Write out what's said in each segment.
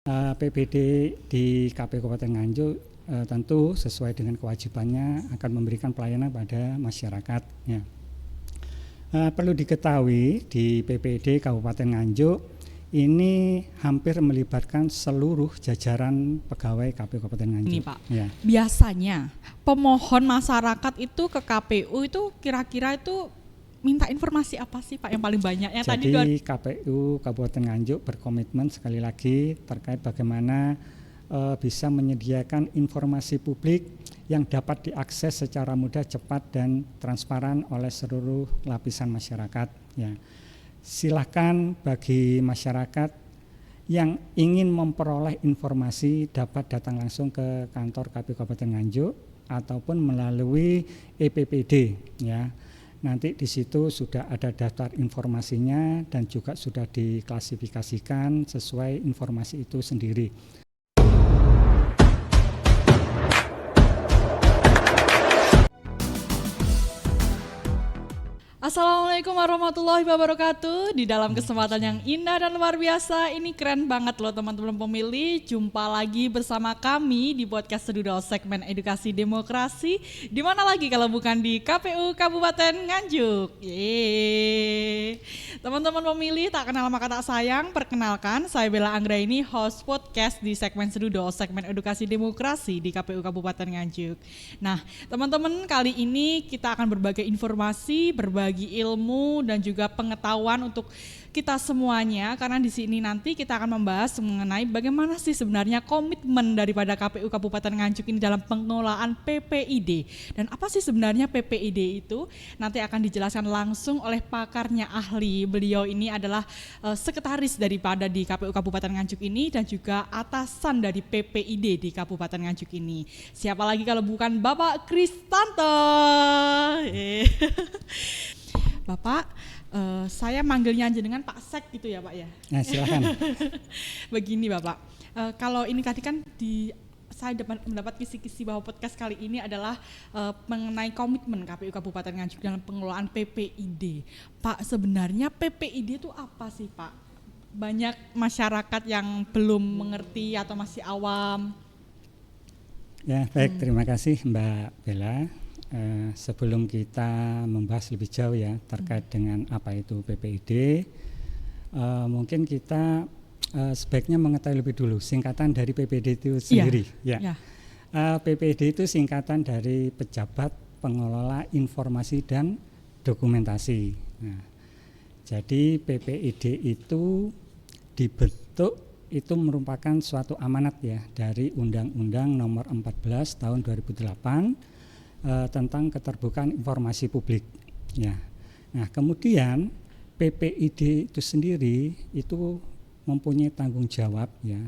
PPD di KPU Kabupaten Nganjuk tentu sesuai dengan kewajibannya akan memberikan pelayanan pada masyarakat. Ya. Perlu diketahui di PPD Kabupaten Nganjuk ini hampir melibatkan seluruh jajaran pegawai KPU Kabupaten Nganjuk. Ini Pak, ya. Biasanya pemohon masyarakat itu ke KPU itu kira-kira itu minta informasi apa sih Pak yang paling banyak? Jadi KPU Kabupaten Nganjuk berkomitmen sekali lagi terkait bagaimana bisa menyediakan informasi publik yang dapat diakses secara mudah, cepat dan transparan oleh seluruh lapisan masyarakat. Ya. Silakan bagi masyarakat yang ingin memperoleh informasi dapat datang langsung ke kantor KPU Kabupaten Nganjuk ataupun melalui EPPD. Ya. Nanti di situ sudah ada daftar informasinya dan juga sudah diklasifikasikan sesuai informasi itu sendiri. Assalamualaikum warahmatullahi wabarakatuh. Di dalam kesempatan yang indah dan luar biasa, ini keren banget loh teman-teman pemilih. Jumpa lagi bersama kami di podcast Sedudo segmen edukasi demokrasi. Di mana lagi kalau bukan di KPU Kabupaten Nganjuk. Yeay. Teman-teman pemilih, tak kenal maka tak sayang. Perkenalkan, saya Bella Anggraini, host podcast di segmen Sedudo segmen edukasi demokrasi di KPU Kabupaten Nganjuk. Nah, teman-teman, kali ini kita akan berbagi informasi, berbagi ilmu dan juga pengetahuan untuk kita semuanya, karena di sini nanti kita akan membahas mengenai bagaimana sih sebenarnya komitmen daripada KPU Kabupaten Nganjuk ini dalam pengelolaan PPID dan apa sih sebenarnya PPID itu nanti akan dijelaskan langsung oleh pakarnya ahli. Beliau ini adalah sekretaris daripada di KPU Kabupaten Nganjuk ini dan juga atasan dari PPID di Kabupaten Nganjuk ini. Siapa lagi kalau bukan Bapak Kristanto. Bapak, saya manggilnya dengan Pak Sek gitu ya Pak ya? Nah, silakan. Begini Bapak, kalau ini tadi kan saya mendapat kisi-kisi bahwa podcast kali ini adalah mengenai komitmen KPU Kabupaten Nganjuk dalam pengelolaan PPID. Pak, sebenarnya PPID itu apa sih Pak? Banyak masyarakat yang belum mengerti atau masih awam. Ya, baik, terima kasih Mbak Bella. Sebelum kita membahas lebih jauh ya terkait dengan apa itu PPID, mungkin kita sebaiknya mengetahui lebih dulu singkatan dari PPID itu sendiri. Ya. PPID itu singkatan dari Pejabat Pengelola Informasi dan Dokumentasi. Nah, jadi PPID itu dibentuk itu merupakan suatu amanat ya dari Undang-Undang Nomor 14 Tahun 2008 tentang keterbukaan informasi publik. Ya. Nah, kemudian PPID itu sendiri itu mempunyai tanggung jawab ya.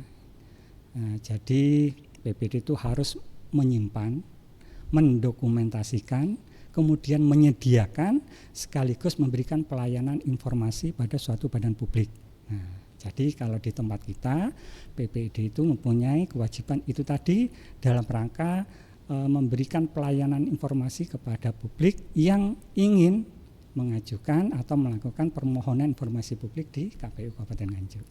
Nah, jadi PPID itu harus menyimpan, mendokumentasikan, kemudian menyediakan sekaligus memberikan pelayanan informasi pada suatu badan publik. Nah, jadi kalau di tempat kita PPID itu mempunyai kewajiban itu tadi dalam rangka memberikan pelayanan informasi kepada publik yang ingin mengajukan atau melakukan permohonan informasi publik di KPU Kabupaten Nganjuk.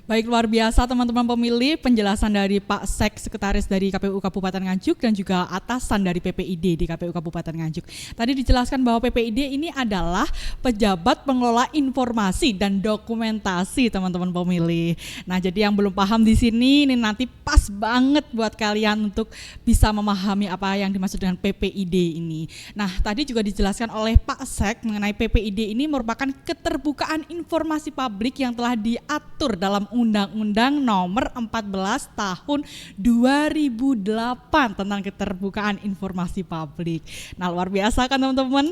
Baik, luar biasa teman-teman pemilih penjelasan dari Pak Sek, sekretaris dari KPU Kabupaten Nganjuk dan juga atasan dari PPID di KPU Kabupaten Nganjuk. Tadi dijelaskan bahwa PPID ini adalah Pejabat Pengelola Informasi dan Dokumentasi teman-teman pemilih. Nah, jadi yang belum paham di sini ini nanti pas banget buat kalian untuk bisa memahami apa yang dimaksud dengan PPID ini. Nah, tadi juga dijelaskan oleh Pak Sek mengenai PPID ini merupakan keterbukaan informasi publik yang telah diatur dalam Undang-Undang Nomor 14 Tahun 2008 tentang keterbukaan informasi publik. Nah, luar biasa kan teman-teman.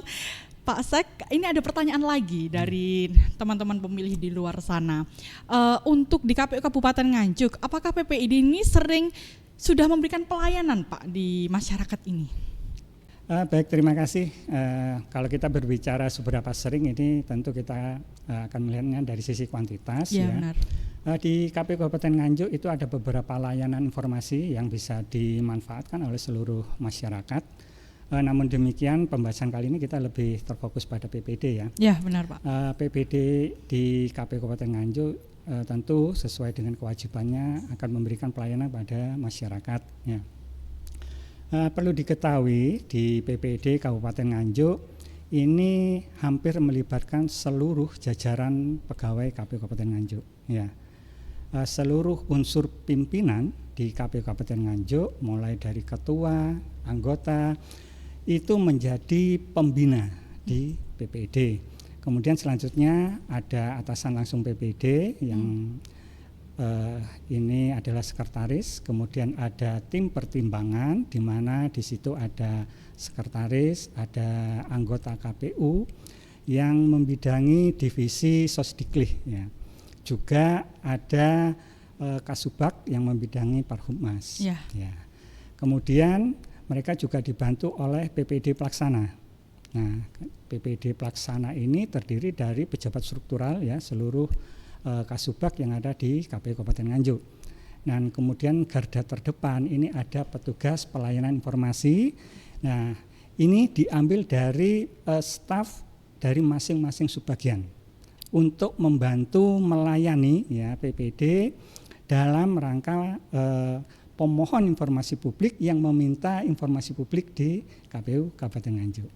Pak Sek, ini ada pertanyaan lagi dari teman-teman pemilih di luar sana. Untuk di KPU Kabupaten Nganjuk, apakah PPID ini sudah memberikan pelayanan Pak di masyarakat ini? Baik, terima kasih. Kalau kita berbicara seberapa sering ini tentu kita akan melihatnya dari sisi kuantitas. Ya. Benar. Di KPU Kabupaten Nganjuk itu ada beberapa layanan informasi yang bisa dimanfaatkan oleh seluruh masyarakat. Namun demikian pembahasan kali ini kita lebih terfokus pada PPID ya. Ya, benar Pak. PPID di KPU Kabupaten Nganjuk tentu sesuai dengan kewajibannya akan memberikan pelayanan pada masyarakat. Ya. Perlu diketahui di PPID Kabupaten Nganjuk ini hampir melibatkan seluruh jajaran pegawai KPU Kabupaten Nganjuk. Ya. Seluruh unsur pimpinan di KPU Kabupaten Nganjuk, mulai dari ketua, anggota, itu menjadi pembina di PPID. Kemudian selanjutnya ada atasan langsung PPID yang ini adalah sekretaris. Kemudian ada tim pertimbangan di mana di situ ada sekretaris, ada anggota KPU yang membidangi divisi Sosdiklih. Ya. Juga ada Kasubag yang membidangi Parhubmas. Ya. Ya. Kemudian mereka juga dibantu oleh PPD Pelaksana. Nah, PPD Pelaksana ini terdiri dari pejabat struktural ya seluruh Kasubag yang ada di KPU Kabupaten Nganjuk. Dan kemudian garda terdepan ini ada petugas pelayanan informasi. Nah, ini diambil dari staf dari masing-masing subbagian untuk membantu melayani ya PPD dalam rangka pemohon informasi publik yang meminta informasi publik di KPU Kabupaten Nganjuk.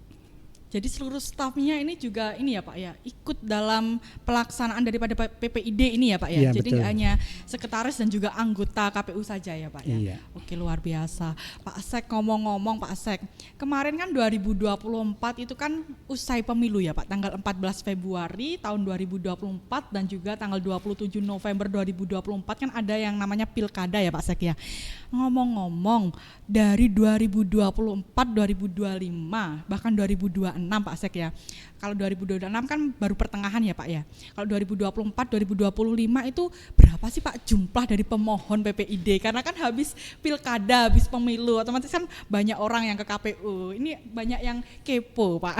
Jadi seluruh stafnya ini juga ini ya Pak ya, ikut dalam pelaksanaan daripada PPID ini ya Pak ya. Iya, jadi betul. hanya sekretaris dan juga anggota KPU saja ya Pak ya. Iya. Oke, luar biasa. Pak Sek, ngomong-ngomong Pak Sek, kemarin kan 2024 itu kan usai pemilu ya Pak, tanggal 14 Februari tahun 2024 dan juga tanggal 27 November 2024 kan ada yang namanya Pilkada ya Pak Sek ya. Ngomong-ngomong, dari 2024, 2025, bahkan 2026 Pak Sek ya. Kalau 2026 kan baru pertengahan ya Pak ya. Kalau 2024, 2025 itu berapa sih Pak jumlah dari pemohon PPID? Karena kan habis pilkada, habis pemilu, otomatis kan banyak orang yang ke KPU. Ini banyak yang kepo Pak.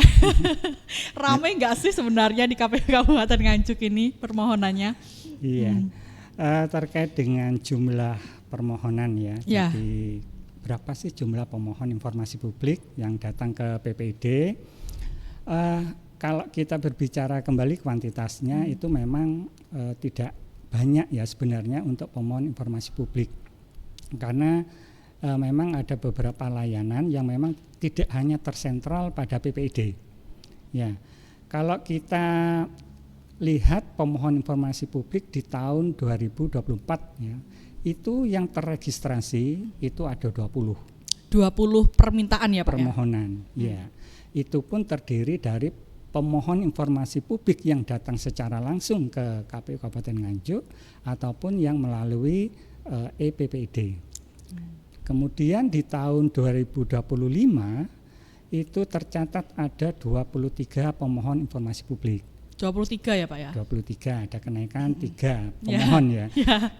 Ramai nggak sih sebenarnya di KPU Kabupaten Nganjuk ini permohonannya? Iya. Terkait dengan jumlah permohonan ya. Ya. Jadi berapa sih jumlah pemohon informasi publik yang datang ke PPID? Kalau kita berbicara kembali kuantitasnya itu memang tidak banyak ya sebenarnya untuk pemohon informasi publik, karena memang ada beberapa layanan yang memang tidak hanya tersentral pada PPID. Ya, kalau kita lihat pemohon informasi publik di tahun 2024 ya, itu yang terregistrasi itu ada 20 permintaan ya Pak permohonan. Ya, itu pun terdiri dari pemohon informasi publik yang datang secara langsung ke KPU Kabupaten Nganjuk ataupun yang melalui EPPID. Kemudian di tahun 2025 itu tercatat ada 23 pemohon informasi publik. 23 ya Pak ya? 23, ada kenaikan 3 pemohon ya.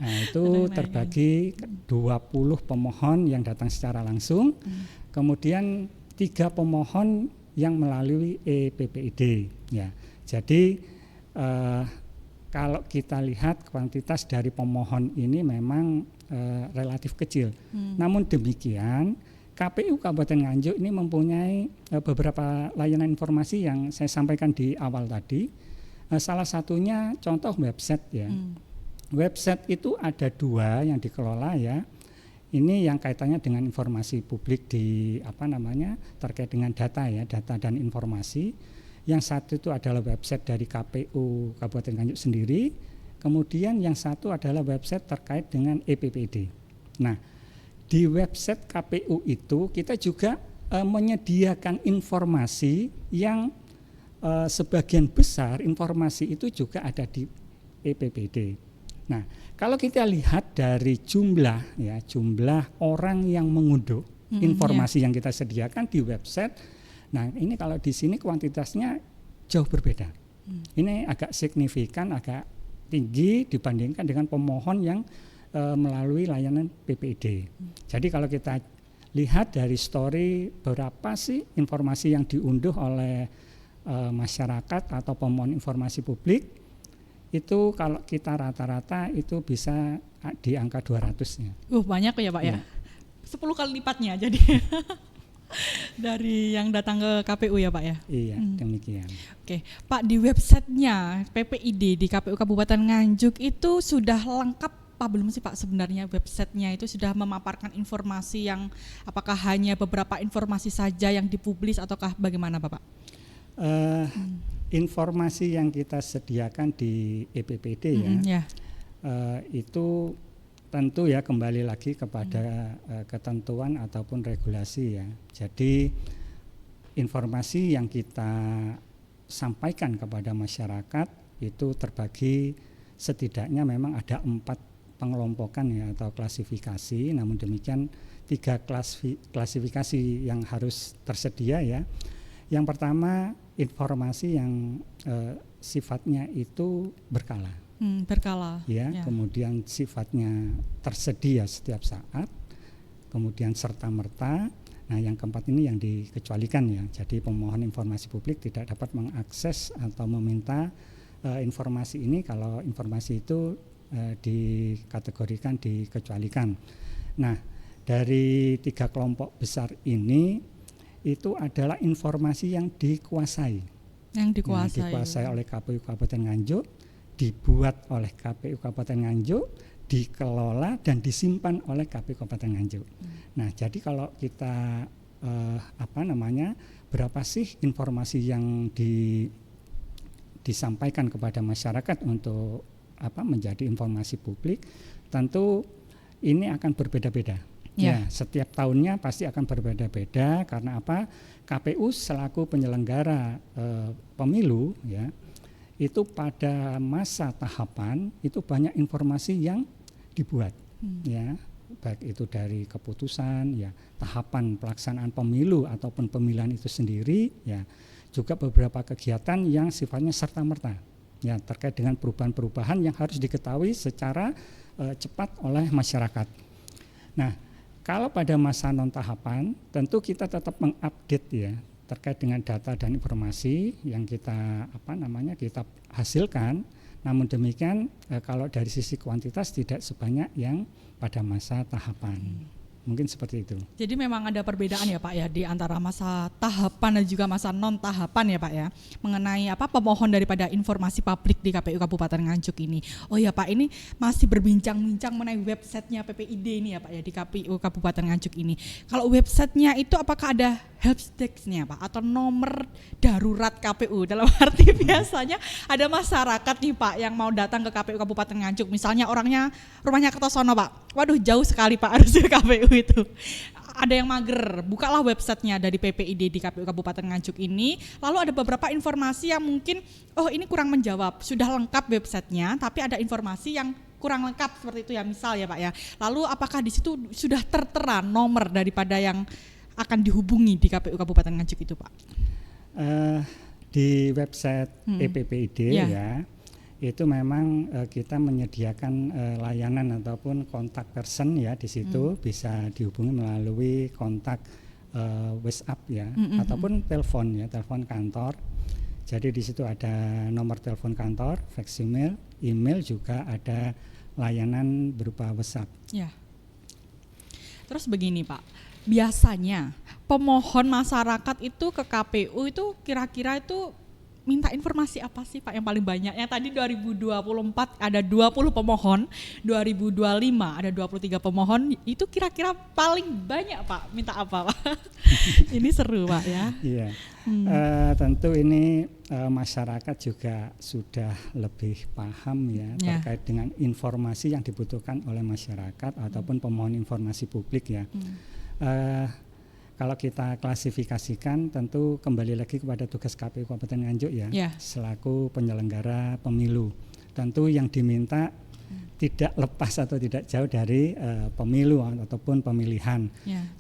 Nah itu terbagi 20 pemohon yang datang secara langsung, kemudian 3 pemohon yang melalui EPPID ya. Jadi kalau kita lihat kuantitas dari pemohon ini memang relatif kecil. Namun demikian KPU Kabupaten Nganjuk ini mempunyai beberapa layanan informasi yang saya sampaikan di awal tadi. Salah satunya contoh website ya. Website itu ada 2 yang dikelola ya. Ini yang kaitannya dengan informasi publik di terkait dengan data ya, data dan informasi. Yang satu itu adalah website dari KPU Kabupaten Nganjuk sendiri. Kemudian yang satu adalah website terkait dengan EPPID. Nah, di website KPU itu kita juga menyediakan informasi yang sebagian besar informasi itu juga ada di EPPID. Nah, kalau kita lihat dari jumlah orang yang mengunduh informasi yang kita sediakan di website, nah ini kalau di sini kuantitasnya jauh berbeda. Ini agak signifikan, agak tinggi dibandingkan dengan pemohon yang melalui layanan PPID. Jadi kalau kita lihat dari story berapa sih informasi yang diunduh oleh masyarakat atau pemohon informasi publik, itu kalau kita rata-rata itu bisa di angka 200-nya. Banyak ya Pak ya? 10 kali lipatnya jadi. Dari yang datang ke KPU ya Pak ya? Iya, demikian. Oke, Pak, di websitenya PPID di KPU Kabupaten Nganjuk itu sudah lengkap apa belum sih Pak sebenarnya websitenya itu sudah memaparkan informasi yang apakah hanya beberapa informasi saja yang dipublis ataukah bagaimana Bapak? Informasi yang kita sediakan di EPPD itu tentu ya kembali lagi kepada ketentuan ataupun regulasi ya. Jadi informasi yang kita sampaikan kepada masyarakat itu terbagi setidaknya memang ada 4 pengelompokan ya atau klasifikasi. Namun demikian 3 klasifikasi yang harus tersedia ya. Yang pertama informasi yang sifatnya itu berkala. Berkala. Ya, kemudian sifatnya tersedia setiap saat, kemudian serta-merta. Nah, yang keempat ini yang dikecualikan ya. Jadi pemohon informasi publik tidak dapat mengakses atau meminta informasi ini kalau informasi itu dikategorikan dikecualikan. Nah, dari 3 kelompok besar ini itu adalah informasi yang dikuasai. Yang dikuasai Oleh KPU Kabupaten Nganjuk, dibuat oleh KPU Kabupaten Nganjuk, dikelola dan disimpan oleh KPU Kabupaten Nganjuk. Nah, jadi kalau kita berapa sih informasi yang disampaikan kepada masyarakat untuk menjadi informasi publik, tentu ini akan berbeda-beda. Ya, setiap tahunnya pasti akan berbeda-beda karena apa? KPU selaku penyelenggara pemilu ya. Itu pada masa tahapan itu banyak informasi yang dibuat ya, baik itu dari keputusan ya, tahapan pelaksanaan pemilu ataupun pemilihan itu sendiri ya, juga beberapa kegiatan yang sifatnya serta-merta ya terkait dengan perubahan-perubahan yang harus diketahui secara cepat oleh masyarakat. Nah, kalau pada masa non tahapan tentu kita tetap mengupdate ya terkait dengan data dan informasi yang kita kita hasilkan. Namun demikian kalau dari sisi kuantitas tidak sebanyak yang pada masa tahapan. Mungkin seperti itu. Jadi memang ada perbedaan ya Pak ya di antara masa tahapan dan juga masa non tahapan ya Pak ya mengenai pemohon daripada informasi publik di KPU Kabupaten Nganjuk ini. Oh ya Pak, ini masih berbincang-bincang mengenai websitenya PPID ini ya Pak ya di KPU Kabupaten Nganjuk ini. Kalau websitenya itu apakah ada helpdesk-nya Pak atau nomor darurat KPU? Dalam arti biasanya ada masyarakat nih Pak yang mau datang ke KPU Kabupaten Nganjuk, misalnya rumahnya Kertosono Pak. Waduh, jauh sekali Pak harus ke KPU itu. Ada yang mager, bukalah websitenya dari PPID di KPU Kabupaten Nganjuk ini. Lalu ada beberapa informasi yang mungkin ini kurang menjawab. Sudah lengkap websitenya, tapi ada informasi yang kurang lengkap seperti itu ya, misal ya Pak ya. Lalu apakah di situ sudah tertera nomor daripada yang akan dihubungi di KPU Kabupaten Nganjuk itu Pak? Di website EPPID ya, itu memang kita menyediakan layanan ataupun kontak person ya, di situ bisa dihubungi melalui kontak WhatsApp ya, ataupun telepon ya, telepon kantor. Jadi di situ ada nomor telepon kantor, fax email juga ada layanan berupa WhatsApp. Ya. Terus begini Pak, biasanya pemohon masyarakat itu ke KPU itu kira-kira itu minta informasi apa sih Pak yang paling banyak? Yang tadi 2024 ada 20 pemohon, 2025 ada 23 pemohon, itu kira-kira paling banyak Pak minta apa Pak? Ini seru Pak ya. Iya, tentu ini masyarakat juga sudah lebih paham ya terkait dengan informasi yang dibutuhkan oleh masyarakat ataupun pemohon informasi publik ya. Kalau kita klasifikasikan tentu kembali lagi kepada tugas KPU Kabupaten Nganjuk ya, selaku penyelenggara pemilu. Tentu yang diminta tidak lepas atau tidak jauh dari pemilu ataupun pemilihan.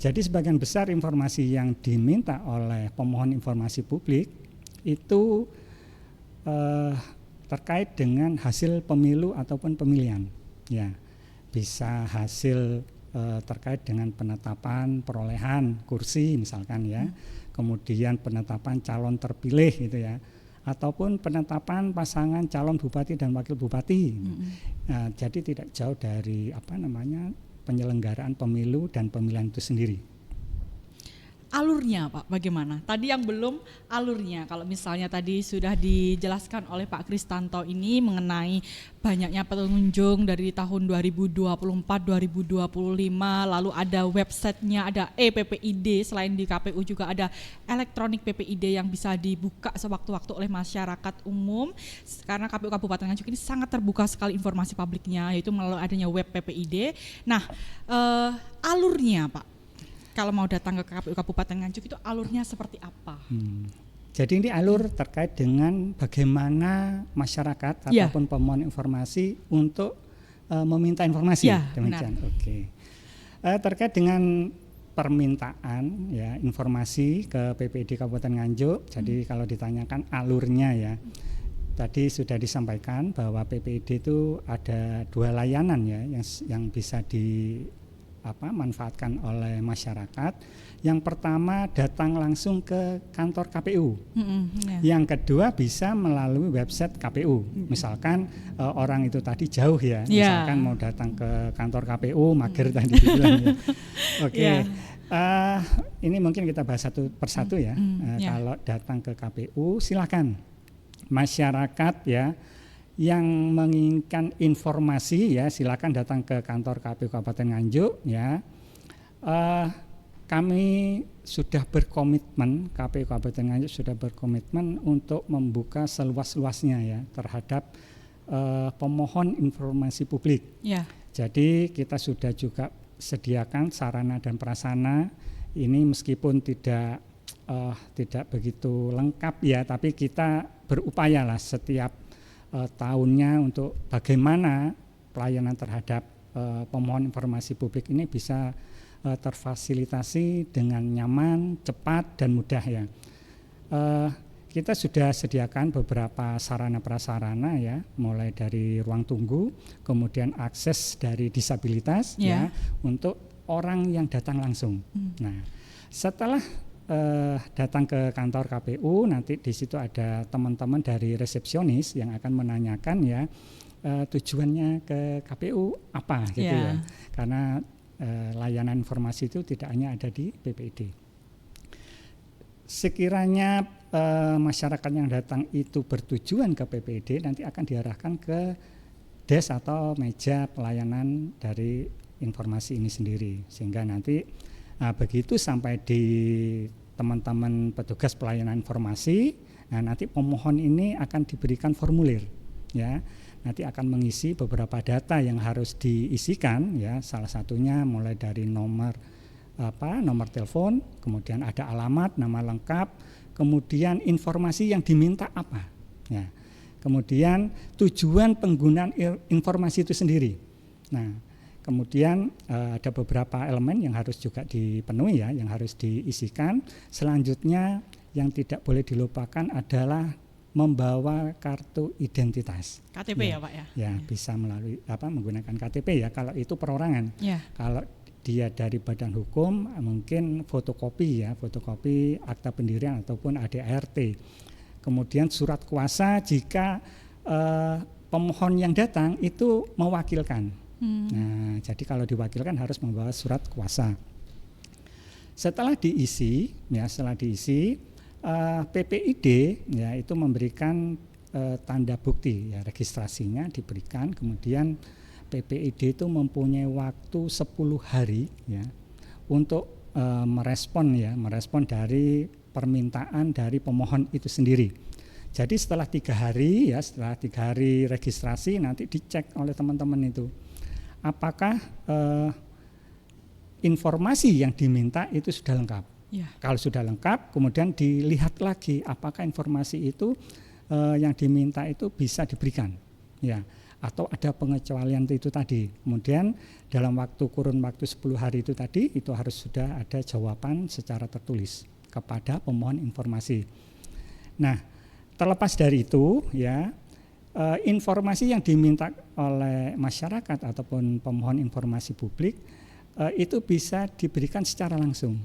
Jadi sebagian besar informasi yang diminta oleh pemohon informasi publik itu terkait dengan hasil pemilu ataupun pemilihan. Ya, bisa hasil terkait dengan penetapan perolehan kursi misalkan ya, kemudian penetapan calon terpilih gitu ya, ataupun penetapan pasangan calon bupati dan wakil bupati. Nah, jadi tidak jauh dari penyelenggaraan pemilu dan pemilihan itu sendiri. alurnya Pak bagaimana? Tadi yang belum alurnya, kalau misalnya tadi sudah dijelaskan oleh Pak Kristanto ini mengenai banyaknya pengunjung dari tahun 2024, 2025, lalu ada websitenya, ada PPID, selain di KPU juga ada elektronik PPID yang bisa dibuka sewaktu-waktu oleh masyarakat umum, karena KPU Kabupaten Nganjuk ini sangat terbuka sekali informasi publiknya, yaitu melalui adanya web PPID. Nah, alurnya Pak, kalau mau datang ke KPU Kabupaten Nganjuk itu alurnya seperti apa? Jadi ini alur terkait dengan bagaimana masyarakat ataupun pemohon informasi untuk meminta informasi. Demikian. Oke. Terkait dengan permintaan ya informasi ke PPID Kabupaten Nganjuk. Jadi kalau ditanyakan alurnya ya, tadi sudah disampaikan bahwa PPID itu ada 2 layanan ya yang bisa manfaatkan oleh masyarakat. Yang pertama datang langsung ke kantor KPU. Yang kedua bisa melalui website KPU. Misalkan orang itu tadi jauh ya, misalkan mau datang ke kantor KPU, mager tadi dibilang ya. Oke. Ini mungkin kita bahas satu persatu ya. Kalau datang ke KPU silakan masyarakat ya yang menginginkan informasi ya silakan datang ke kantor KPU Kabupaten Nganjuk ya. Kami sudah berkomitmen, KPU Kabupaten Nganjuk sudah berkomitmen untuk membuka seluas-luasnya ya terhadap pemohon informasi publik. Jadi kita sudah juga sediakan sarana dan prasarana ini meskipun tidak begitu lengkap ya, tapi kita berupaya lah setiap tahunnya untuk bagaimana pelayanan terhadap pemohon informasi publik ini bisa terfasilitasi dengan nyaman, cepat dan mudah ya. Kita sudah sediakan beberapa sarana prasarana ya, mulai dari ruang tunggu, kemudian akses dari disabilitas ya untuk orang yang datang langsung. Nah, setelah datang ke kantor KPU, nanti di situ ada teman-teman dari resepsionis yang akan menanyakan ya tujuannya ke KPU apa gitu ya. Karena layanan informasi itu tidak hanya ada di PPID. Sekiranya masyarakat yang datang itu bertujuan ke PPID, nanti akan diarahkan ke desk atau meja pelayanan dari informasi ini sendiri, sehingga nanti begitu sampai di teman-teman petugas pelayanan informasi, nanti pemohon ini akan diberikan formulir ya. Nanti akan mengisi beberapa data yang harus diisikan ya, salah satunya mulai dari nomor telepon, kemudian ada alamat, nama lengkap, kemudian informasi yang diminta apa ya. Kemudian tujuan penggunaan informasi itu sendiri. Nah, kemudian ada beberapa elemen yang harus juga dipenuhi ya, yang harus diisikan. Selanjutnya yang tidak boleh dilupakan adalah membawa kartu identitas. KTP ya Pak ya? Ya, bisa melalui menggunakan KTP ya, kalau itu perorangan. Kalau dia dari badan hukum mungkin fotokopi akta pendirian ataupun ADART. Kemudian surat kuasa jika pemohon yang datang itu mewakilkan. Nah, jadi kalau diwakilkan harus membawa surat kuasa. Setelah diisi, PPID ya itu memberikan tanda bukti ya, registrasinya diberikan. Kemudian PPID itu mempunyai waktu 10 hari ya untuk merespon dari permintaan dari pemohon itu sendiri. Jadi setelah 3 hari ya, setelah 3 hari registrasi nanti dicek oleh teman-teman itu apakah informasi yang diminta itu sudah lengkap. Kalau sudah lengkap, kemudian dilihat lagi apakah informasi itu yang diminta itu bisa diberikan, ya, atau ada pengecualian itu tadi. Kemudian dalam kurun waktu 10 hari itu tadi, itu harus sudah ada jawaban secara tertulis kepada pemohon informasi. Nah, terlepas dari itu, ya. Informasi yang diminta oleh masyarakat ataupun pemohon informasi publik itu bisa diberikan secara langsung,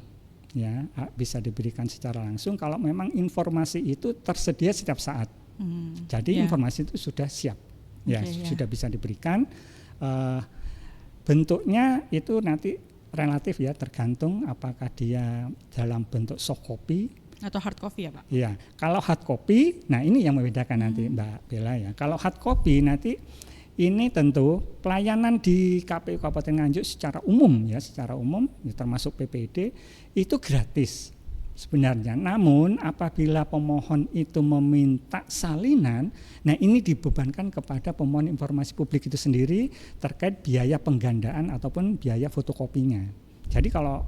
ya, bisa diberikan secara langsung kalau memang informasi itu tersedia setiap saat. Jadi informasi itu sudah siap, sudah bisa diberikan. Bentuknya itu nanti relatif ya, tergantung apakah dia dalam bentuk soft copy atau hard copy ya Pak? Iya, kalau hard copy, nah ini yang membedakan nanti Mbak Bella ya. Kalau hard copy nanti ini tentu pelayanan di KPU Kabupaten Nganjuk secara umum ya, termasuk PPID itu gratis sebenarnya. Namun apabila pemohon itu meminta salinan, nah ini dibebankan kepada pemohon informasi publik itu sendiri terkait biaya penggandaan ataupun biaya fotokopinya. Jadi kalau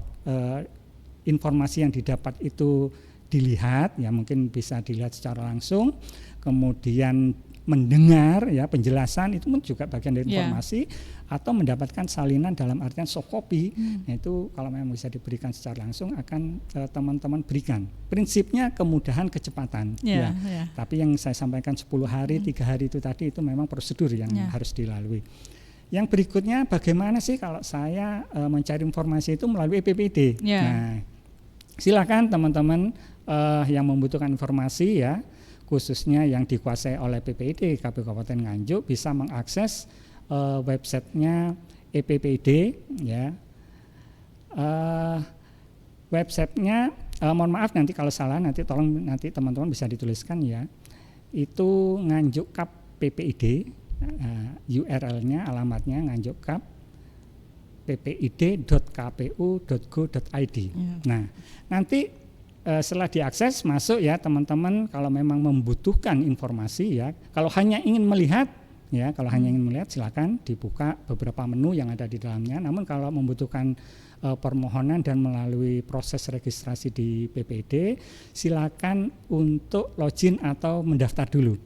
informasi yang didapat itu dilihat ya, mungkin bisa dilihat secara langsung, kemudian mendengar ya penjelasan itu pun juga bagian dari informasi, atau mendapatkan salinan dalam artian soft copy. Nah itu kalau memang bisa diberikan secara langsung akan teman-teman berikan. Prinsipnya kemudahan, kecepatan ya. Tapi yang saya sampaikan 10 hari 3 hari itu tadi itu memang prosedur yang harus dilalui. Yang berikutnya bagaimana sih kalau saya mencari informasi itu melalui PPID. Nah silakan teman-teman yang membutuhkan informasi ya, khususnya yang dikuasai oleh PPID KPU Kabupaten Nganjuk, bisa mengakses websitenya EPPID ya. Websitenya mohon maaf nanti kalau salah, nanti tolong nanti teman-teman bisa dituliskan ya. Itu Nganjuk Kap PPID, URL-nya, alamatnya Nganjuk Kap ppid.kpu.go.id. Nah, nanti setelah diakses masuk ya teman-teman, kalau memang membutuhkan informasi ya, kalau hanya ingin melihat ya, silakan dibuka beberapa menu yang ada di dalamnya. Namun kalau membutuhkan permohonan dan melalui proses registrasi di PPID, silakan untuk login atau mendaftar dulu.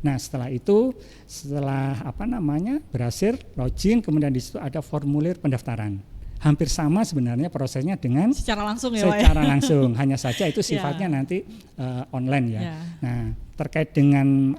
Nah setelah itu, berhasil login, kemudian di situ ada formulir pendaftaran. Hampir sama sebenarnya prosesnya dengan secara langsung ya, secara langsung, hanya saja itu sifatnya nanti online ya. Nah terkait dengan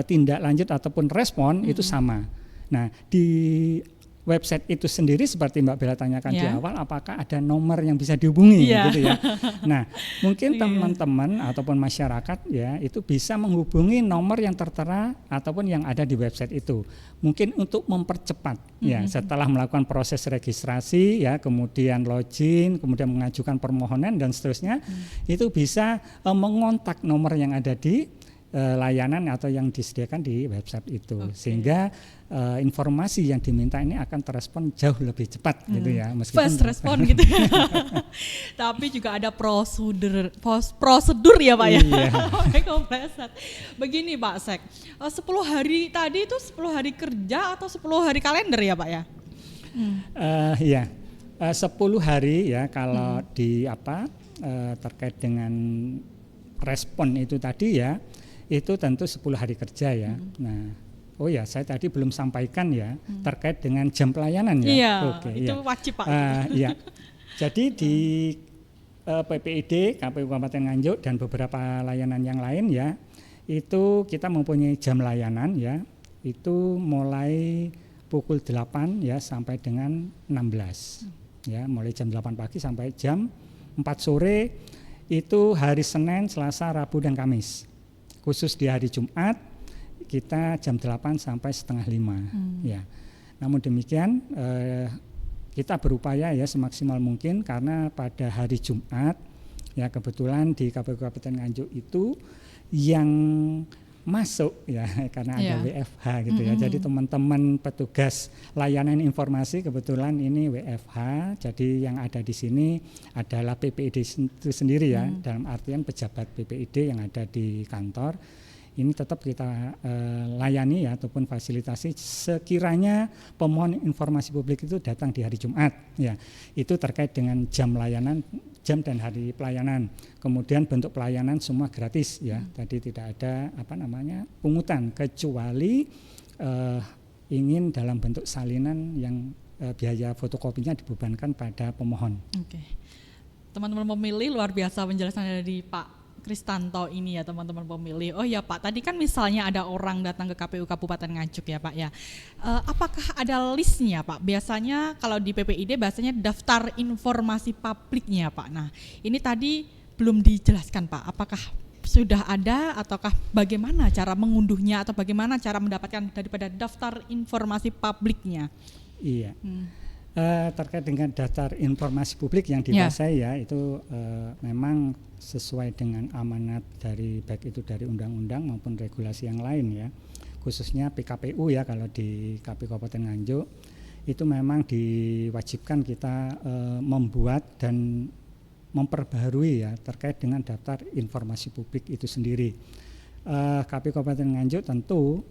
tindak lanjut ataupun respon itu sama. Nah di website itu sendiri seperti Mbak Bella tanyakan di awal, apakah ada nomor yang bisa dihubungi gitu ya. Nah, mungkin teman-teman ataupun masyarakat ya itu bisa menghubungi nomor yang tertera ataupun yang ada di website itu. Mungkin untuk mempercepat ya, setelah melakukan proses registrasi ya, kemudian login, kemudian mengajukan permohonan dan seterusnya, itu bisa mengontak nomor yang ada di layanan atau yang disediakan di website itu, sehingga informasi yang diminta ini akan terrespon jauh lebih cepat gitu ya, meskipun fast respon gitu. Tapi juga ada prosedur ya Pak ya. Begini Pak Sek, 10 hari tadi itu 10 hari kerja atau 10 hari kalender ya Pak ya? 10 hari ya kalau terkait dengan respon itu tadi ya, itu tentu 10 hari kerja ya. Nah, saya tadi belum sampaikan ya terkait dengan jam pelayanan ya. Iya, itu wajib Pak. Jadi di PPID KPU Kabupaten Nganjuk dan beberapa layanan yang lain ya, itu kita mempunyai jam layanan ya. Itu mulai pukul 8 ya sampai dengan 16. Ya, mulai jam 8 pagi sampai jam 4 sore itu hari Senin, Selasa, Rabu dan Kamis. Khusus di hari Jumat kita jam 8 sampai setengah 5 ya. Namun demikian kita berupaya ya semaksimal mungkin, karena pada hari Jumat ya kebetulan di KPU Kabupaten Nganjuk itu yang masuk ya karena ada WFH gitu ya. Jadi teman-teman petugas layanan informasi kebetulan ini WFH. Jadi yang ada di sini adalah PPID itu sendiri ya, dalam artian pejabat PPID yang ada di kantor. Ini tetap kita layani ya ataupun fasilitasi sekiranya pemohon informasi publik itu datang di hari Jumat ya. Itu terkait dengan jam layanan, jam dan hari pelayanan. Kemudian bentuk pelayanan semua gratis ya. Tadi tidak ada pungutan, kecuali ingin dalam bentuk salinan yang biaya fotokopinya dibebankan pada pemohon. Teman-teman pemilih, luar biasa penjelasan dari Pak Kristanto ini ya teman-teman pemilih. Oh ya Pak, tadi kan misalnya ada orang datang ke KPU Kabupaten Nganjuk ya Pak ya. Apakah ada listnya Pak? Biasanya kalau di PPID bahasanya daftar informasi publiknya Pak. Nah ini tadi belum dijelaskan Pak. Apakah sudah ada ataukah bagaimana cara mengunduhnya atau bagaimana cara mendapatkan daripada daftar informasi publiknya? Iya. Terkait dengan daftar informasi publik yang dikuasai ya itu memang sesuai dengan amanat dari baik itu dari undang-undang maupun regulasi yang lain ya, khususnya PKPU ya. Kalau di KPU Kabupaten Nganjuk itu memang diwajibkan kita membuat dan memperbaharui ya terkait dengan daftar informasi publik itu sendiri. KPU Kabupaten Nganjuk tentu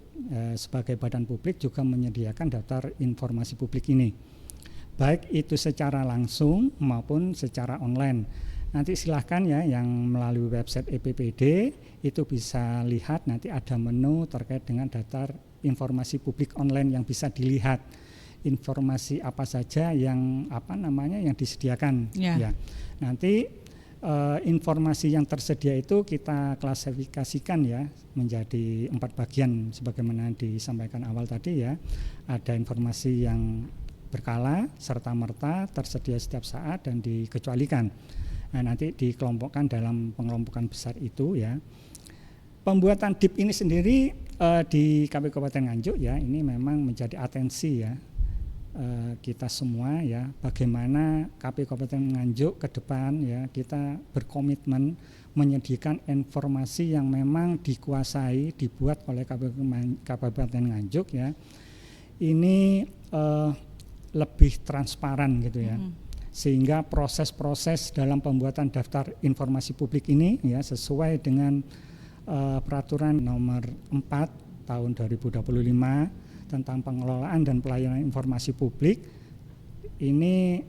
sebagai badan publik juga menyediakan daftar informasi publik ini, baik itu secara langsung maupun secara online. Nanti silahkan ya yang melalui website EPPD itu bisa lihat, nanti ada menu terkait dengan daftar informasi publik online yang bisa dilihat informasi apa saja yang yang disediakan ya. Nanti informasi yang tersedia itu kita klasifikasikan ya menjadi 4 bagian sebagaimana disampaikan awal tadi ya. Ada informasi yang berkala, serta-merta, tersedia setiap saat dan dikecualikan. Nah, nanti dikelompokkan dalam pengelompokan besar itu ya. Pembuatan DIP ini sendiri di KPU Kabupaten Nganjuk ya, ini memang menjadi atensi ya kita semua ya, bagaimana KPU Kabupaten Nganjuk ke depan ya kita berkomitmen menyediakan informasi yang memang dikuasai, dibuat oleh KPU Kabupaten Nganjuk ya. Ini lebih transparan gitu ya, sehingga proses-proses dalam pembuatan daftar informasi publik ini ya sesuai dengan peraturan nomor 4 tahun 2025 tentang pengelolaan dan pelayanan informasi publik ini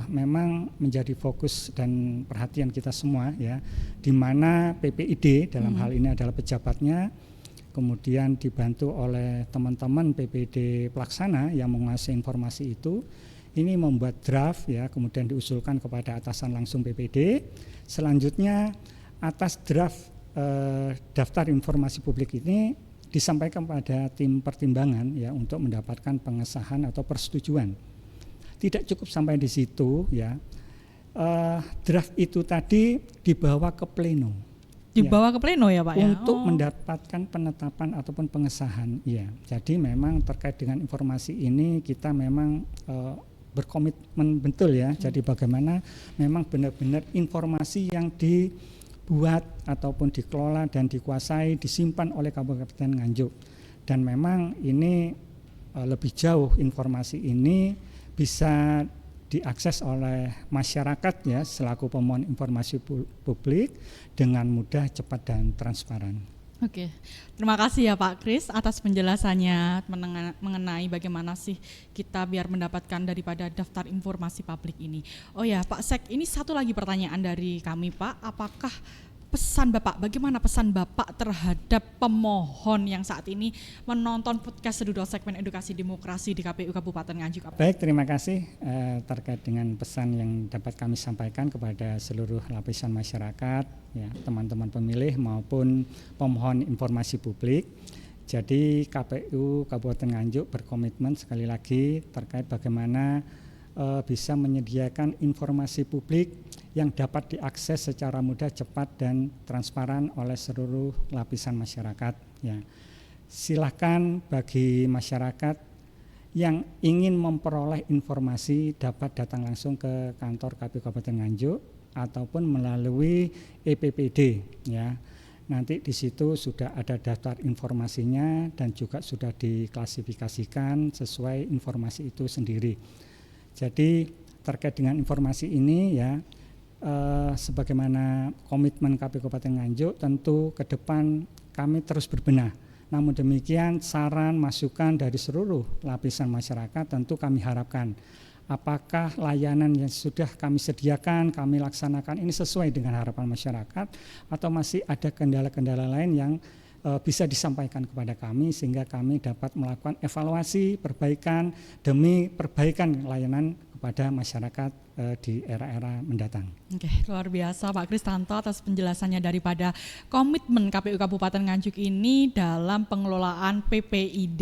memang menjadi fokus dan perhatian kita semua ya, di mana PPID dalam hal ini adalah pejabatnya, kemudian dibantu oleh teman-teman PPD pelaksana yang menguasai informasi itu, ini membuat draft ya, kemudian diusulkan kepada atasan langsung PPD. Selanjutnya atas draft daftar informasi publik ini disampaikan pada tim pertimbangan ya untuk mendapatkan pengesahan atau persetujuan. Tidak cukup sampai di situ ya, draft itu tadi dibawa ke pleno. Dibawa ke pleno ya Pak ya? Untuk mendapatkan penetapan ataupun pengesahan ya. Jadi memang terkait dengan informasi ini kita memang berkomitmen betul ya. Jadi bagaimana memang benar-benar informasi yang dibuat ataupun dikelola dan dikuasai disimpan oleh Kabupaten Nganjuk. Dan memang ini lebih jauh informasi ini bisa diakses oleh masyarakat ya selaku pemohon informasi publik dengan mudah, cepat dan transparan. Oke, terima kasih ya Pak Kris atas penjelasannya mengenai bagaimana sih kita biar mendapatkan daripada daftar informasi publik ini. Oh ya Pak Sek, ini satu lagi pertanyaan dari kami Pak, apakah pesan Bapak, bagaimana pesan Bapak terhadap pemohon yang saat ini menonton podcast Sedudo segmen edukasi demokrasi di KPU Kabupaten Nganjuk? Baik, terima kasih terkait dengan pesan yang dapat kami sampaikan kepada seluruh lapisan masyarakat, ya, teman-teman pemilih maupun pemohon informasi publik. Jadi KPU Kabupaten Nganjuk berkomitmen sekali lagi terkait bagaimana bisa menyediakan informasi publik yang dapat diakses secara mudah, cepat dan transparan oleh seluruh lapisan masyarakat. Ya. Silakan bagi masyarakat yang ingin memperoleh informasi dapat datang langsung ke kantor KPU Kabupaten Nganjuk ataupun melalui EPPD. Ya. Nanti di situ sudah ada daftar informasinya dan juga sudah diklasifikasikan sesuai informasi itu sendiri. Jadi terkait dengan informasi ini ya, sebagaimana komitmen KPU Kabupaten Nganjuk, tentu ke depan kami terus berbenah. Namun demikian saran masukan dari seluruh lapisan masyarakat tentu kami harapkan apakah layanan yang sudah kami sediakan, kami laksanakan ini sesuai dengan harapan masyarakat atau masih ada kendala-kendala lain yang bisa disampaikan kepada kami sehingga kami dapat melakukan evaluasi, perbaikan demi perbaikan layanan kepada masyarakat di era-era mendatang. Oke, luar biasa Pak Kristanto atas penjelasannya daripada komitmen KPU Kabupaten Nganjuk ini dalam pengelolaan PPID.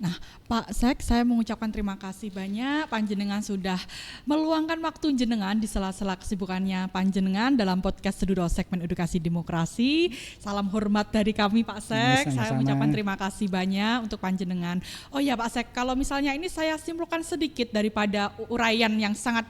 Nah, Pak Sek, saya mengucapkan terima kasih banyak panjenengan sudah meluangkan waktu jenengan di sela-sela kesibukannya panjenengan dalam podcast Sedudo Segmen Edukasi Demokrasi. Salam hormat dari kami Pak Sek. Saya mengucapkan terima kasih banyak untuk panjenengan. Oh ya Pak Sek, kalau misalnya ini saya simpulkan sedikit daripada uraian yang sangat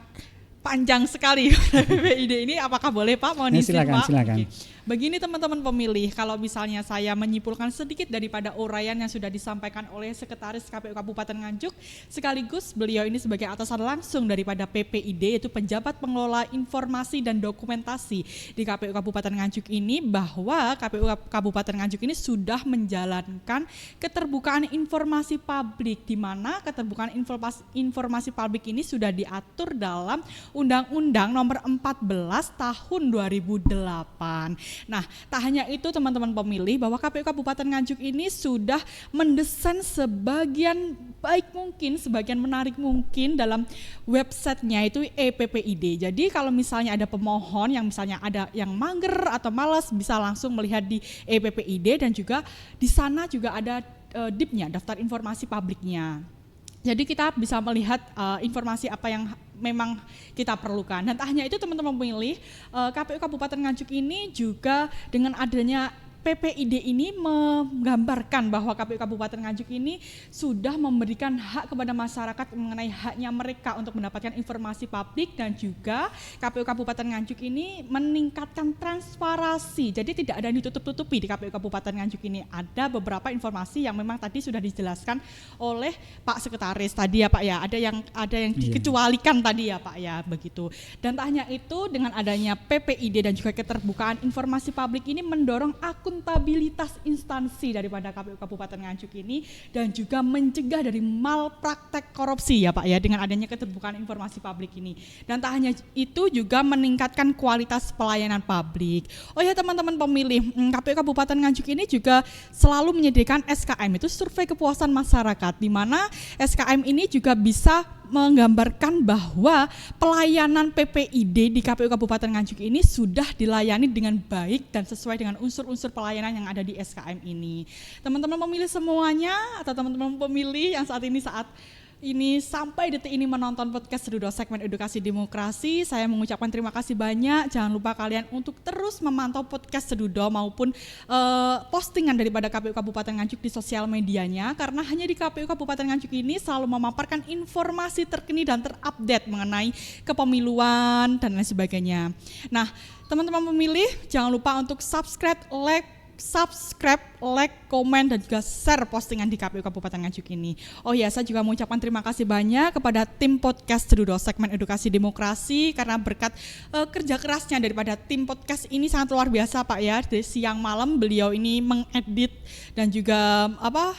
panjang sekali PPID ini, apakah boleh Pak? Mohon izin Pak. Silakan. Oke. Begini teman-teman pemilih, kalau misalnya saya menyimpulkan sedikit daripada uraian yang sudah disampaikan oleh Sekretaris KPU Kabupaten Nganjuk, sekaligus beliau ini sebagai atasan langsung daripada PPID, yaitu Penjabat Pengelola Informasi dan Dokumentasi di KPU Kabupaten Nganjuk ini, bahwa KPU Kabupaten Nganjuk ini sudah menjalankan keterbukaan informasi publik, di mana keterbukaan informasi publik ini sudah diatur dalam Undang-Undang Nomor 14 Tahun 2008. Nah, tak hanya itu teman-teman pemilih, bahwa KPU Kabupaten Nganjuk ini sudah mendesain sebagian baik mungkin, sebagian menarik mungkin dalam websitenya, itu e-PPID. Jadi kalau misalnya ada pemohon yang misalnya ada yang mager atau malas, bisa langsung melihat di e-PPID, dan juga di sana juga ada DIP-nya, daftar informasi publiknya. Jadi kita bisa melihat informasi apa yang memang kita perlukan. Dan tak hanya itu teman-teman pemilih, KPU Kabupaten Nganjuk ini juga dengan adanya PPID ini menggambarkan bahwa KPU Kabupaten Nganjuk ini sudah memberikan hak kepada masyarakat mengenai haknya mereka untuk mendapatkan informasi publik, dan juga KPU Kabupaten Nganjuk ini meningkatkan transparansi. Jadi tidak ada yang ditutup-tutupi di KPU Kabupaten Nganjuk ini. Ada beberapa informasi yang memang tadi sudah dijelaskan oleh Pak Sekretaris tadi ya Pak ya. Ada yang dikecualikan tadi ya Pak ya, begitu. Dan tak hanya itu, dengan adanya PPID dan juga keterbukaan informasi publik ini mendorong akuntabilitas instansi daripada KPU Kabupaten Nganjuk ini, dan juga mencegah dari malpraktek korupsi ya Pak ya, dengan adanya keterbukaan informasi publik ini. Dan tak hanya itu, juga meningkatkan kualitas pelayanan publik. Oh ya teman-teman pemilih, KPU Kabupaten Nganjuk ini juga selalu menyediakan SKM, itu survei kepuasan masyarakat, di mana SKM ini juga bisa menggambarkan bahwa pelayanan PPID di KPU Kabupaten Nganjuk ini sudah dilayani dengan baik dan sesuai dengan unsur-unsur pelayanan yang ada di SKM ini. Teman-teman pemilih semuanya, atau teman-teman pemilih yang saat ini sampai detik ini menonton podcast Sedudo Segmen Edukasi Demokrasi, saya mengucapkan terima kasih banyak. Jangan lupa kalian untuk terus memantau podcast Sedudo maupun postingan daripada KPU Kabupaten Nganjuk di sosial medianya, karena hanya di KPU Kabupaten Nganjuk ini selalu memaparkan informasi terkini dan terupdate mengenai kepemiluan dan lain sebagainya. Nah, teman-teman pemilih, jangan lupa untuk subscribe, like, komen, dan juga share postingan di KPU Kabupaten Nganjuk ini. Oh ya, saya juga mengucapkan terima kasih banyak kepada tim podcast Sedudo Segmen Edukasi Demokrasi, karena berkat kerja kerasnya daripada tim podcast ini sangat luar biasa Pak ya. Dari siang malam beliau ini mengedit dan juga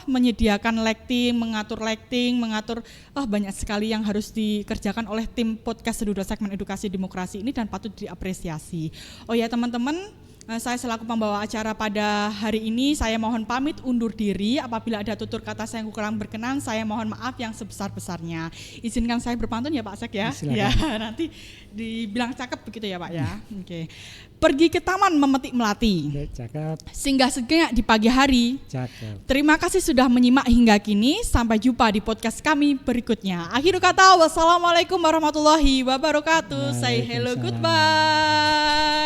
menyediakan lighting, mengatur banyak sekali yang harus dikerjakan oleh tim podcast Sedudo Segmen Edukasi Demokrasi ini, dan patut diapresiasi. Oh ya teman-teman, saya selaku pembawa acara pada hari ini, saya mohon pamit undur diri. Apabila ada tutur kata saya yang kurang berkenan, saya mohon maaf yang sebesar-besarnya. Izinkan saya berpantun ya Pak Sek ya. Ya, nanti dibilang cakep begitu ya Pak ya. Oke. Pergi ke taman memetik melati. Cakep. Singgah sejenak di pagi hari. Cakep. Terima kasih sudah menyimak hingga kini. Sampai jumpa di podcast kami berikutnya. Akhir kata, wassalamualaikum warahmatullahi wabarakatuh. Say hello, goodbye.